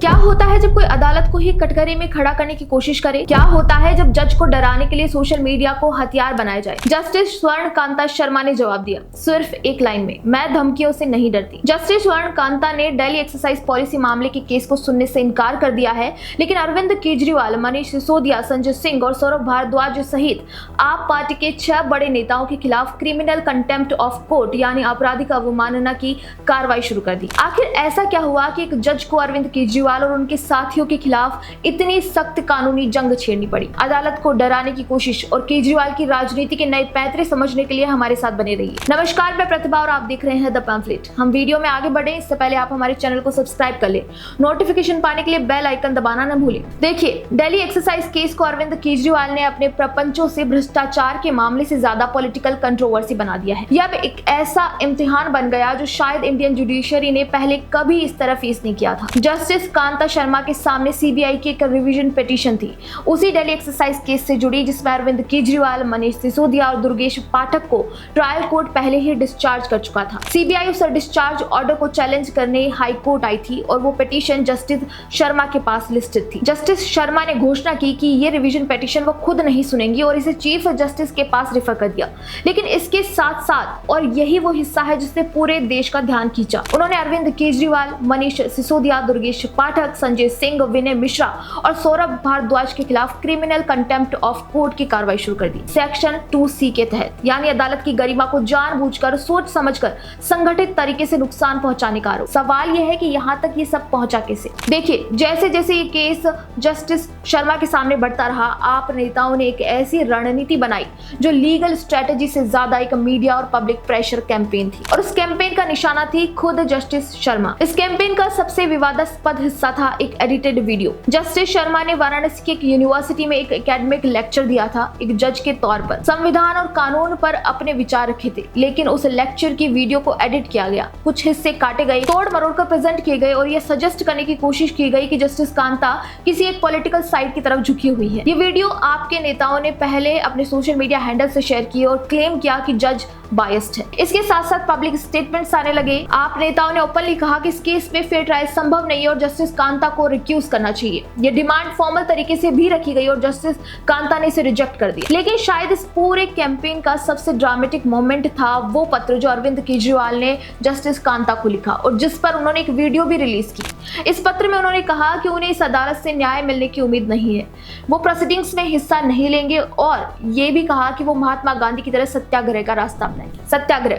क्या होता है जब कोई अदालत को ही कटघरे में खड़ा करने की कोशिश करे? क्या होता है जब जज को डराने के लिए सोशल मीडिया को हथियार बनाया जाए? जस्टिस स्वर्ण कांता शर्मा ने जवाब दिया, सिर्फ एक लाइन में, मैं धमकियों से नहीं डरती। जस्टिस स्वर्ण कांता ने दिल्ली एक्सरसाइज पॉलिसी मामले के केस को सुनने से इनकार कर दिया है, लेकिन अरविंद केजरीवाल, मनीष सिसोदिया, संजय सिंह और सौरभ भारद्वाज सहित आप पार्टी के 6 बड़े नेताओं के खिलाफ क्रिमिनल कंटेम्प्ट ऑफ कोर्ट यानी आपराधिक अवमानना की कार्रवाई शुरू कर दी। आखिर ऐसा क्या हुआ कि एक जज को अरविंद केजरीवाल और उनके साथियों के खिलाफ इतनी सख्त कानूनी जंग छेड़नी पड़ी? अदालत को डराने की कोशिश और केजरीवाल की राजनीति के नए पैंतरे समझने के लिए हमारे साथ बने रहिए। नमस्कार, मैं प्रतिभा और आप देख रहे हैं द पैम्फलेट। हम वीडियो में आगे बढ़े इससे पहले आप हमारे चैनल को सब्सक्राइब कर ले, नोटिफिकेशन पाने के लिए बेल आइकन दबाना न भूलें। देखिए, दिल्ली एक्सरसाइज केस को अरविंद केजरीवाल ने अपने प्रपंचों से भ्रष्टाचार के मामले से ज्यादा पॉलिटिकल कंट्रोवर्सी बना दिया है। यह एक ऐसा इम्तिहान बन गया जो शायद इंडियन जुडिशरी ने पहले कभी इस तरह फेस नहीं किया था। जस्टिस कांता शर्मा के सामने सीबीआई की एक रिवीजन पिटीशन थी, उसी दिल्ली एक्सरसाइज केस से जुड़ी, जिसमें अरविंद केजरीवाल, मनीष सिसोदिया और दुर्गेश पाठक को ट्रायल कोर्ट पहले ही डिस्चार्ज कर चुका था। सीबीआई उस डिस्चार्ज ऑर्डर को चैलेंज करने हाई कोर्ट आई थी और वो पिटीशन जस्टिस शर्मा के पास लिस्टेड थी। जस्टिस शर्मा ने घोषणा की कि ये रिवीजन पिटीशन वो खुद नहीं सुनेंगी और इसे चीफ जस्टिस के पास रेफर कर दिया। लेकिन इसके साथ साथ, और यही वो हिस्सा है जिसने पूरे देश का ध्यान खींचा, उन्होंने अरविंद केजरीवाल, मनीष सिसोदिया, दुर्गेश पाठक, संजय सिंह, विनय मिश्रा और सौरभ भारद्वाज के खिलाफ क्रिमिनल कंटेम्प्ट ऑफ कोर्ट की कार्रवाई शुरू कर दी, सेक्शन 2C के तहत, यानी अदालत की गरिमा को जानबूझकर, सोच समझकर, संगठित तरीके से नुकसान पहुंचाने का आरोप। सवाल यह है कि यहाँ तक ये सब पहुंचा कैसे? देखिए, जैसे जैसे ये केस जस्टिस शर्मा के सामने बढ़ता रहा, आप नेताओं ने एक ऐसी रणनीति बनाई जो लीगल स्ट्रेटेजी से ज्यादा एक मीडिया और पब्लिक प्रेशर कैंपेन थी, और उस कैंपेन का निशाना थी खुद जस्टिस शर्मा। इस कैंपेन का सबसे विवादास्पद हिस्सा था एक एडिटेड वीडियो। जस्टिस शर्मा ने वाराणसी की एक यूनिवर्सिटी में एक एकेडमिक लेक्चर दिया था, एक जज के तौर पर संविधान और कानून पर अपने विचार रखे थे, लेकिन उस लेक्चर की वीडियो को एडिट किया गया, कुछ हिस्से काटे गए, तोड़ मरोड़ कर प्रेजेंट किए गए और यह सजेस्ट करने की कोशिश की गई कि जस्टिस कांता किसी एक पॉलिटिकल साइड की तरफ झुकी हुई है। ये वीडियो आपके नेताओं ने पहले अपने सोशल मीडिया हैंडल से शेयर की और क्लेम किया कि जज बायस्ड है। इसके साथ साथ पब्लिक स्टेटमेंट्स आने लगे। आप नेताओं ने ओपनली कहा कि इस केस में फेयर ट्रायल संभव नहीं है और जस्टिस कांता को रिक्यूज करना चाहिए। ये डिमांड फॉर्मल तरीके से भी रखी गई और जस्टिस कांता ने इसे रिजेक्ट कर दिया। लेकिन शायद इस पूरे कैंपेन का सबसे ड्रामेटिक मोमेंट था वो पत्र जो अरविंद केजरीवाल ने जस्टिस कांता को लिखा और जिस पर उन्होंने एक वीडियो भी रिलीज की। इस पत्र में उन्होंने कहा कि उन्हें इस अदालत से न्याय मिलने की उम्मीद नहीं है, वो प्रोसीडिंग्स में हिस्सा नहीं लेंगे और ये भी कहा कि वो महात्मा गांधी की तरह सत्याग्रह का रास्ता अपनाएंगे। सत्याग्रह,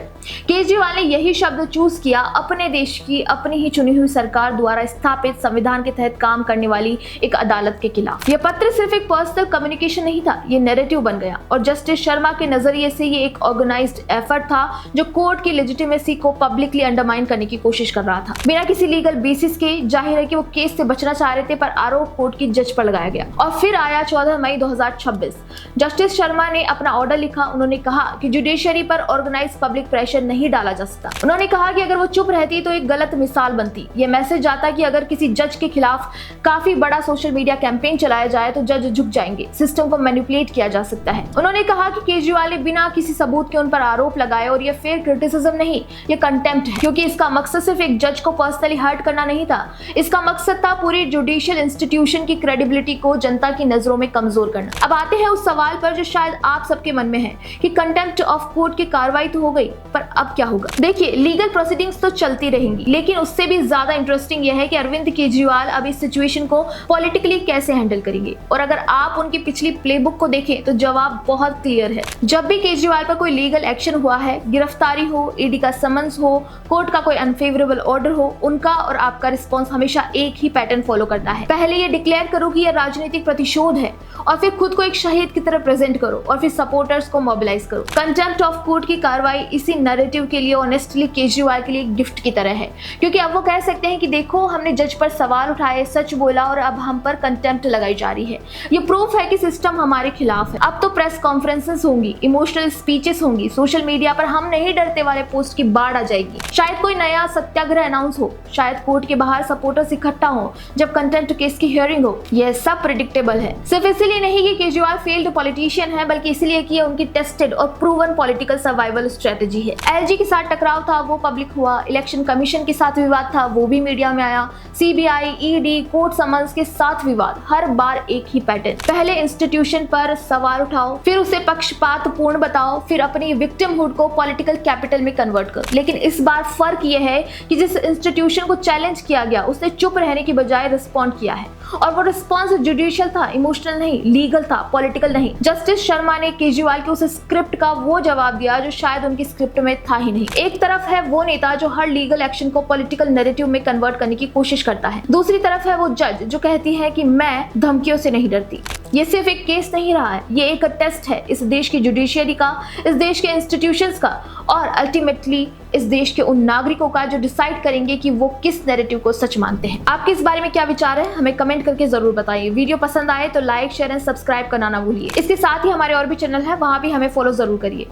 केजरीवाल ने यही शब्द चूज किया अपने देश की अपनी ही चुनी हुई सरकार द्वारा स्थापित संविधान के तहत काम करने वाली एक अदालत के खिलाफ। यह पत्र सिर्फ एक पर्सनल कम्युनिकेशन नहीं था, ये नैरेटिव बन गया और जस्टिस शर्मा के नजरिए से ये एक ऑर्गेनाइज्ड एफर्ट था जो कोर्ट की लेजिटिमेसी को पब्लिकली अंडरमाइन करने की कोशिश कर रहा था, बिना किसी लीगल बेसिस के। जाहिर है कि वो केस से बचना चाह रहे थे, पर आरोप कोर्ट की जज पर लगाया गया। और फिर आया 14 मई 2026। जस्टिस शर्मा ने अपना ऑर्डर लिखा। उन्होंने कहा कि जुडिशरी पर ऑर्गेनाइज पब्लिक प्रेशर नहीं डाला जा सकता। उन्होंने कहा कि अगर वो चुप रहती तो एक गलत मिसाल बनती। ये मैसेज आता कि अगर किसी जज के खिलाफ काफी बड़ा सोशल मीडिया कैंपेन चलाया जाए तो जज झुक जाएंगे, सिस्टम को मैनिपुलेट किया जा सकता है। उन्होंने कहा कि केजरीवाल ने बिना किसी सबूत के उन पर आरोप लगाए और ये फेयर क्रिटिसिज्म नहीं, ये कंटेम्प्ट है, क्योंकि इसका मकसद सिर्फ एक जज को पर्सनली हर्ट करना नहीं था, इसका मकसद था पूरी जुडिशियल इंस्टीट्यूशन की क्रेडिबिलिटी को जनता की नजरों में कमजोर करना। अब आते हैं उस सवाल पर जो शायद आप सबके मन में है कि कंटेम्प्ट ऑफ कोर्ट की कार्रवाई तो हो गई, पर अब क्या होगा? देखिए, लीगल प्रोसीडिंग्स तो चलती रहेंगी, लेकिन उससे भी ज्यादा इंटरेस्टिंग यह है कि अरविंद केजरीवाल अब इस सिचुएशन को पॉलिटिकली कैसे हैंडल करेंगे। और अगर आप उनकी पिछली प्लेबुक को देखें तो जवाब बहुत क्लियर है। जब भी केजरीवाल पर कोई लीगल एक्शन हुआ है, गिरफ्तारी हो, ईडी का समन्स हो, कोर्ट का कोई अनफेवरेबल ऑर्डर हो, उनका और आपका रिस्पॉन्स हमेशा एक ही पैटर्न फॉलो करता है। पहले ये डिक्लेयर करो कि यह राजनीतिक प्रतिशोध है और फिर खुद को एक शहीद की तरह प्रेजेंट करो और फिर सपोर्टर्स को मोबिलाइज करो। कंटेम्प्ट ऑफ कोर्ट की कार्रवाई इसी नैरेटिव के लिए ऑनेस्टली केजरीवाल के लिए एक गिफ्ट की तरह है, क्योंकि अब वो कह सकते हैं कि देखो, हमने जज पर सवाल उठाए, सच बोला और अब हम पर कंटेम्प्ट लगाई जा रही है। ये प्रूफ है कि सिस्टम हमारे खिलाफ है। अब तो प्रेस कॉन्फ्रेंसेस होंगी, इमोशनल स्पीचेस होंगी, सोशल मीडिया पर हम नहीं डरते वाले पोस्ट की बाढ़ आ जाएगी। शायद कोई नया सत्याग्रह अनाउंस हो, शायद कोर्ट के बाहर सपोर्टर्स इकट्ठा हो जब कंटेम्प्ट केस की हियरिंग हो। यह सब प्रेडिक्टेबल है, सिर्फ इसलिए नहीं कि केजरीवाल फेल्ड पॉलिटिशियन है, बल्कि इसलिए कि यह उनकी टेस्टेड और प्रूवन पॉलिटिकल सर्वाइवल स्ट्रेटेजी है। LG के साथ टकराव था वो पब्लिक हुआ, इलेक्शन कमीशन के साथ विवाद था वो भी मीडिया में आया, CBI, ED, कोर्ट समन्स के साथ विवाद, हर बार एक ही पैटर्न। पहले इंस्टीट्यूशन पर सवाल उठाओ, फिर उसे पक्षपात पूर्ण बताओ, फिर अपनी विक्टिमहुड को पॉलिटिकल कैपिटल में कन्वर्ट करो। लेकिन इस बार फर्क ये है कि जिस इंस्टीट्यूशन को चैलेंज किया गया उसने चुप रहने की बजाय रिस्पॉन्ड किया है, और वो रिस्पॉन्स जुडिशियल था, इमोशनल नहीं, लीगल था, पॉलिटिकल नहीं। जस्टिस शर्मा ने केजरीवाल के उस स्क्रिप्ट का वो जवाब दिया जो शायद उनकी स्क्रिप्ट में था ही नहीं। एक तरफ है वो नेता जो हर लीगल एक्शन को पॉलिटिकल नैरेटिव में कन्वर्ट करने की कोशिश करता है, दूसरी तरफ है वो जज जो कहती है कि मैं धमकियों से नहीं डरती। ये सिर्फ एक केस नहीं रहा है, ये एक टेस्ट है इस देश की जुडिशियरी का, इस देश के इंस्टीट्यूशंस का, और अल्टीमेटली इस देश के उन नागरिकों का जो डिसाइड करेंगे कि वो किस नैरेटिव को सच मानते हैं। आपके इस बारे में क्या विचार है हमें कमेंट करके जरूर बताइए। वीडियो पसंद आए तो लाइक, शेयर एंड सब्सक्राइब करना ना भूलिए। इसके साथ ही हमारे और भी चैनल है, वहां भी हमें फॉलो जरूर करिए।